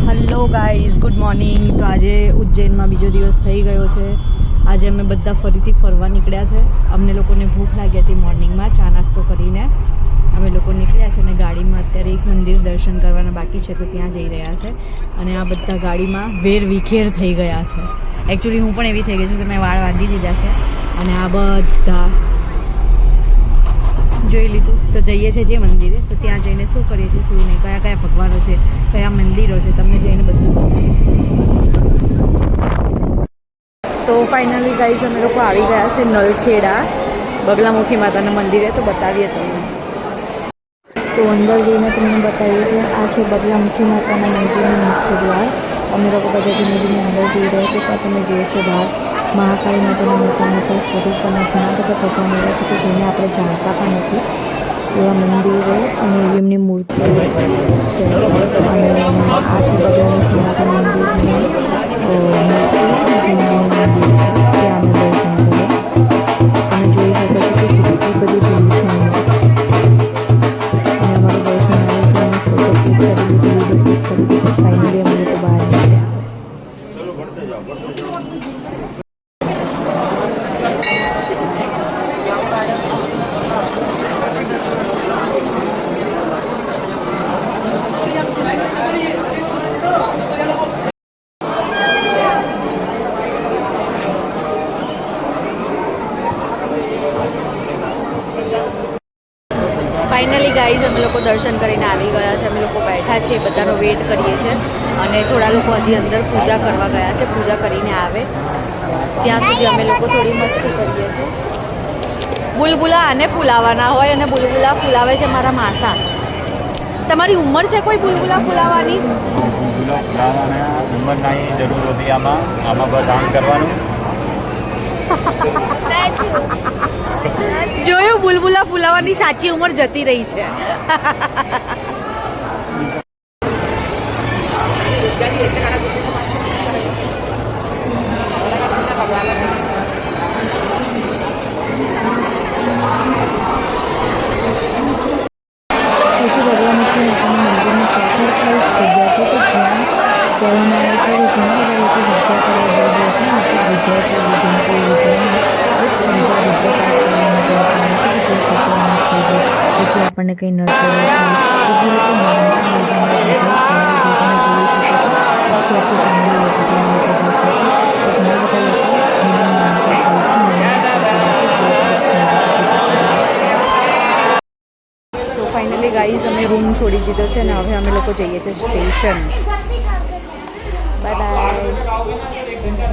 Hello guys, good morning. તો આજે ઉજ્જૈનમાં બીજો દિવસ થઈ ગયો છે. આજે અમે બધા ફરીથી ફરવા નીકળ્યા છે. અમને લોકોને ભૂખ લાગી હતી મોર્નિંગમાં, ચા નાસ્તો કરીને અમે લોકો નીકળ્યા છે અને ગાડીમાં અત્યારે એક મંદિર દર્શન કરવાના બાકી છે, તો ત્યાં જઈ રહ્યા છે. અને આ બધા ગાડીમાં વેર વિખેર થઈ ગયા છે. એકચ્યુઅલી હું પણ એવી થઈ ગઈ છું કે મેં વાળ બાંધી દીધા છે અને આ બધા જોઈ લીધું. તો જઈએ છીએ જે મંદિરે, તો ત્યાં જઈને શું કરીએ છીએ, શું નહીં, કયા કયા ભગવાનો છે, કયા મંદિરો છે, તમને જઈને બધું બતાવીશું. તો ફાઇનલી ગાઈઝ અમે લોકો આવી ગયા છે નલખેડા બગલામુખી માતાના મંદિરે. તો બતાવીએ તમને. તો અંદર જઈને તમને બતાવીએ છીએ. આ છે બગલામુખી માતાના મંદિરનું મુખ્ય દ્વાર. અમે લોકો બધા ધીમે ધીમે અંદર જઈ રહ્યા છે. ત્યાં તમે જોશો બહાર મહાકાળી માતાના મોટા મોટા સ્વરૂપ અને ઘણા બધા ભગવાન એવા છે કે જેને આપણે જાણતા પણ નથી, એવા મંદિરો અને એવી એમની મૂર્તિઓ છે. અને આ છે બગલામુખી માતા મંદિરની મૂર્તિ, જેનું મંદિર છે, ત્યાં અમે દર્શન કર્યા. તમે જોઈ શકો છો કે કેટલી બધી ભીડ છે અહીંયા. અને અમારું દર્શન આવ્યું કે અમે ફોટો ક્લિક કરી લીધી, વિડીયો ક્લિક કરી દીધી. ફાઇનલી અમે લોકો બહાર નીકળ્યા. ફાઇનલી ગાઈઝ અમે લોકો દર્શન કરીને આવી ગયા છે. અમે લોકો બેઠા છીએ, બધાનો વેઇટ કરીએ છીએ. અને થોડા લોકો હજી અંદર પૂજા કરવા ગયા છે. પૂજા કરીને આવે ત્યાં સુધી અમે લોકો થોડી મસ્તી કરીએ છીએ. બુલબુલા આને ફૂલાવાના હોય અને બુલબુલા ફૂલાવે છે મારા માસા. તમારી ઉંમર છે કોઈ બુલબુલા ફૂલાવાની? ઉંમરની જરૂર હોતી આમાં બસ કામ કરવાનું. જોયું, બુલબુલા ફૂલાવાની સાચી ઉંમર જતી રહી છે. પછી બગલામુખી માતાના મંદિરની પાછળ એક જગ્યા છે કે જ્યાં કહેવામાં આવે છે કે ઘણા બધા લોકો વિદ્યા કરવા ગયા હતા. વિદ્યાર્થીઓ વિદ્યાર્થીઓ પંજા વિદ્યા પાઠ કરવામાં ગયા છે કે જે સત્યનાશ થઈ ગયું. પછી આપણને કંઈ નડતર થાય કે જે લોકો માનતા હોય ઘણા બધા તમે જોઈ શકો છો. આખી આખી ફેમિલી લોકો ત્યાં લોકો બેઠા છે. તો ઘણા બધા લોકો જેને માનતા હોય છે, તો ફાઇનલી ગાઈઝ અમે રૂમ છોડી દીધો છે અને હવે અમે લોકો જઈએ છીએ સ્ટેશન. Bye bye.